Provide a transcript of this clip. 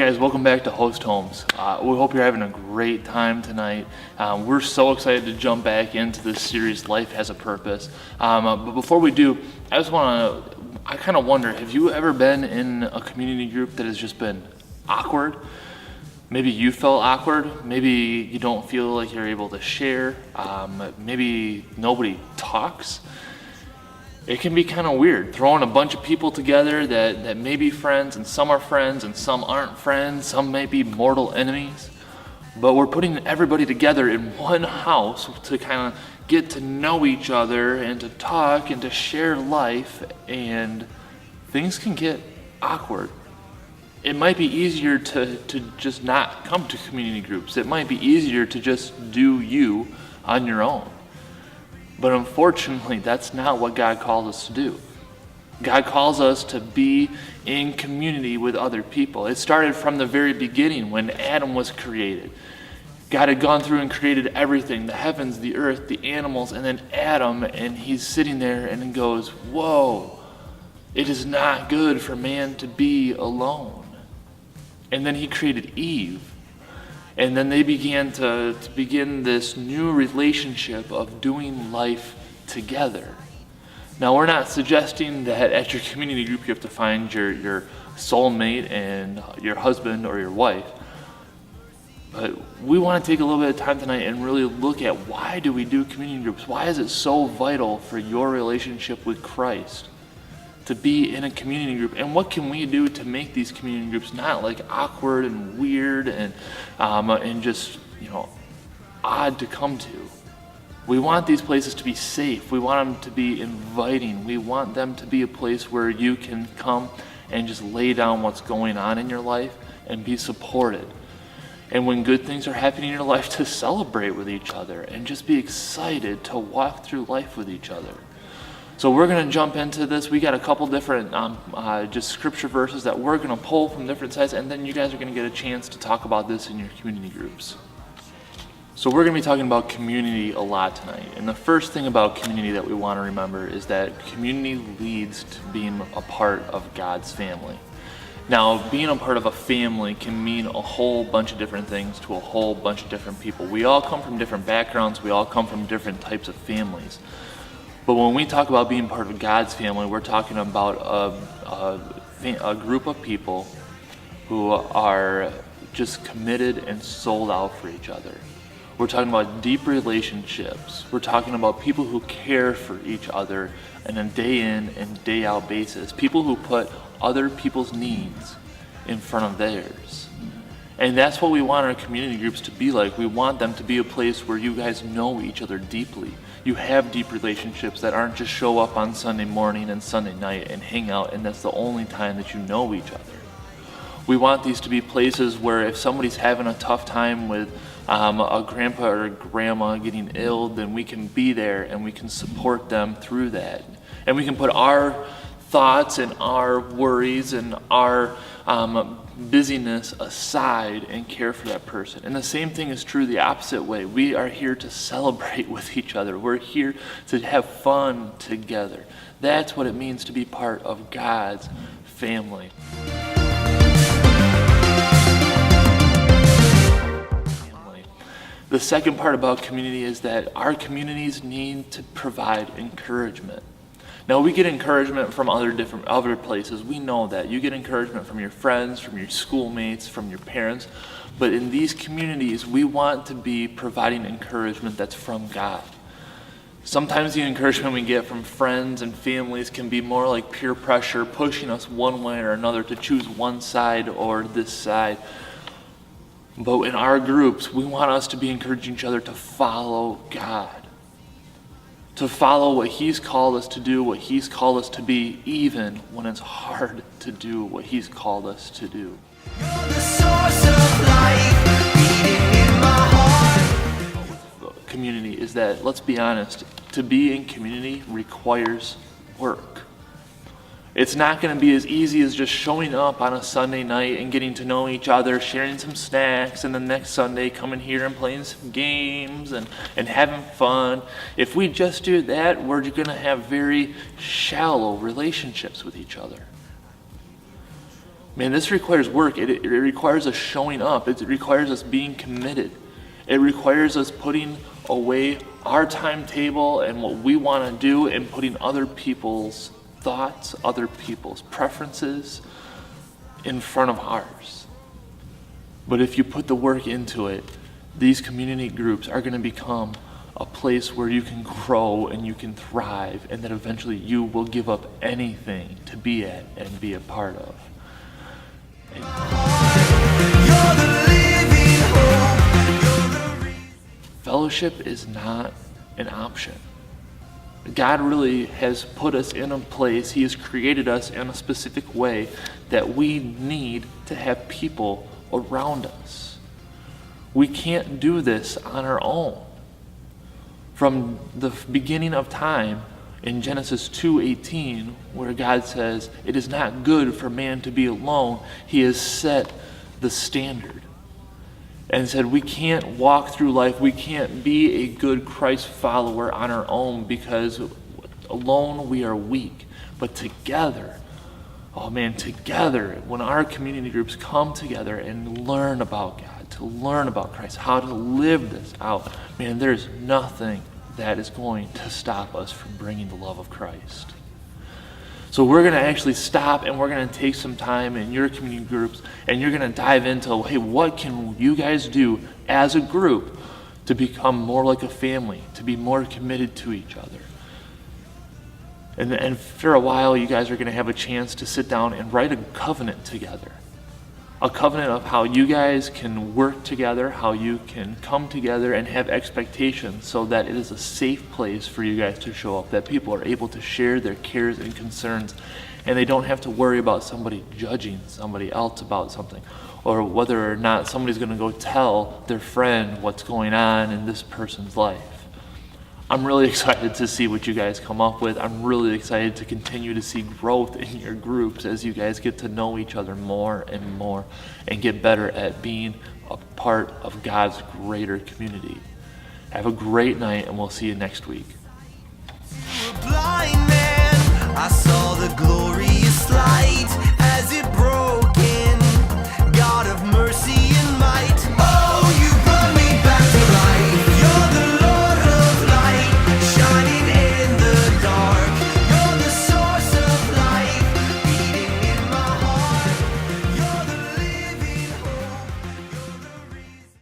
guys, welcome back to Host Homes. We hope you're having a great time tonight. We're so excited to jump back into this series, Life Has a Purpose. But before we do, I kind of wonder, have you ever been in a community group that has just been awkward? Maybe you felt awkward. Maybe you don't feel like you're able to share. Maybe nobody talks. It can be kind of weird, throwing a bunch of people together that may be friends, and some are friends, and some aren't friends, some may be mortal enemies. But we're putting everybody together in one house to kind of get to know each other and to talk and to share life, and things can get awkward. It might be easier to just not come to community groups. It might be easier to just do you on your own. But unfortunately, that's not what God calls us to do. God calls us to be in community with other people. It started from the very beginning when Adam was created. God had gone through and created everything, the heavens, the earth, the animals, and then Adam, and he's sitting there and he goes, whoa, it is not good for man to be alone. And then he created Eve. And then they began to begin this new relationship of doing life together. Now, we're not suggesting that at your community group you have to find your soulmate and your husband or your wife. But we want to take a little bit of time tonight and really look at, why do we do community groups? Why is it so vital for your relationship with Christ to be in a community group? And what can we do to make these community groups not like awkward and weird and just, odd to come to? We want these places to be safe. We want them to be inviting. We want them to be a place where you can come and just lay down what's going on in your life and be supported. And when good things are happening in your life, to celebrate with each other and just be excited to walk through life with each other. So we're going to jump into this. We got a couple different just scripture verses that we're going to pull from different sides, and then you guys are going to get a chance to talk about this in your community groups. So we're going to be talking about community a lot tonight. And the first thing about community that we want to remember is that community leads to being a part of God's family. Now, being a part of a family can mean a whole bunch of different things to a whole bunch of different people. We all come from different backgrounds. We all come from different types of families. But when we talk about being part of God's family, we're talking about a group of people who are just committed and sold out for each other. We're talking about deep relationships. We're talking about people who care for each other on a day in and day out basis. People who put other people's needs in front of theirs. And that's what we want our community groups to be like. We want them to be a place where you guys know each other deeply. You have deep relationships that aren't just show up on Sunday morning and Sunday night and hang out, and that's the only time that you know each other. We want these to be places where if somebody's having a tough time with a grandpa or a grandma getting ill, then we can be there and we can support them through that. And we can put our thoughts and our worries and our busyness aside and care for that person. And the same thing is true the opposite way. We are here to celebrate with each other. We're here to have fun together. That's what it means to be part of God's family. The second part about community is that our communities need to provide encouragement. Now, we get encouragement from other places. We know that. You get encouragement from your friends, from your schoolmates, from your parents. But in these communities, we want to be providing encouragement that's from God. Sometimes the encouragement we get from friends and families can be more like peer pressure, pushing us one way or another to choose one side or this side. But in our groups, we want us to be encouraging each other to follow God. To follow what He's called us to do, what He's called us to be, even when it's hard to do what He's called us to do. You're the source of life, beating in my heart. Community is that, let's be honest, to be in community requires work. It's not going to be as easy as just showing up on a Sunday night and getting to know each other, sharing some snacks, and the next Sunday coming here and playing some games and having fun. If we just do that, we're going to have very shallow relationships with each other. Man, this requires work. It requires us showing up. It requires us being committed. It requires us putting away our timetable and what we want to do and putting other people's thoughts, other people's preferences in front of ours. But if you put the work into it, these community groups are going to become a place where you can grow and you can thrive, and that eventually you will give up anything to be at and be a part of. You're the living hope. You're the Fellowship is not an option. God really has put us in a place, He has created us in a specific way that we need to have people around us. We can't do this on our own. From the beginning of time, in Genesis 2:18, where God says, "It is not good for man to be alone," He has set the standard and said we can't walk through life, we can't be a good Christ follower on our own, because alone we are weak. But together, oh man, together, when our community groups come together and learn about God, to learn about Christ, how to live this out, man, there's nothing that is going to stop us from bringing the love of Christ. So we're going to actually stop and we're going to take some time in your community groups and you're going to dive into, hey, what can you guys do as a group to become more like a family, to be more committed to each other? And for a while, you guys are going to have a chance to sit down and write a covenant together. A covenant of how you guys can work together, how you can come together and have expectations so that it is a safe place for you guys to show up, that people are able to share their cares and concerns, and they don't have to worry about somebody judging somebody else about something, or whether or not somebody's going to go tell their friend what's going on in this person's life. I'm really excited to see what you guys come up with. I'm really excited to continue to see growth in your groups as you guys get to know each other more and more and get better at being a part of God's greater community. Have a great night, and we'll see you next week. blind man. I saw the glorious light.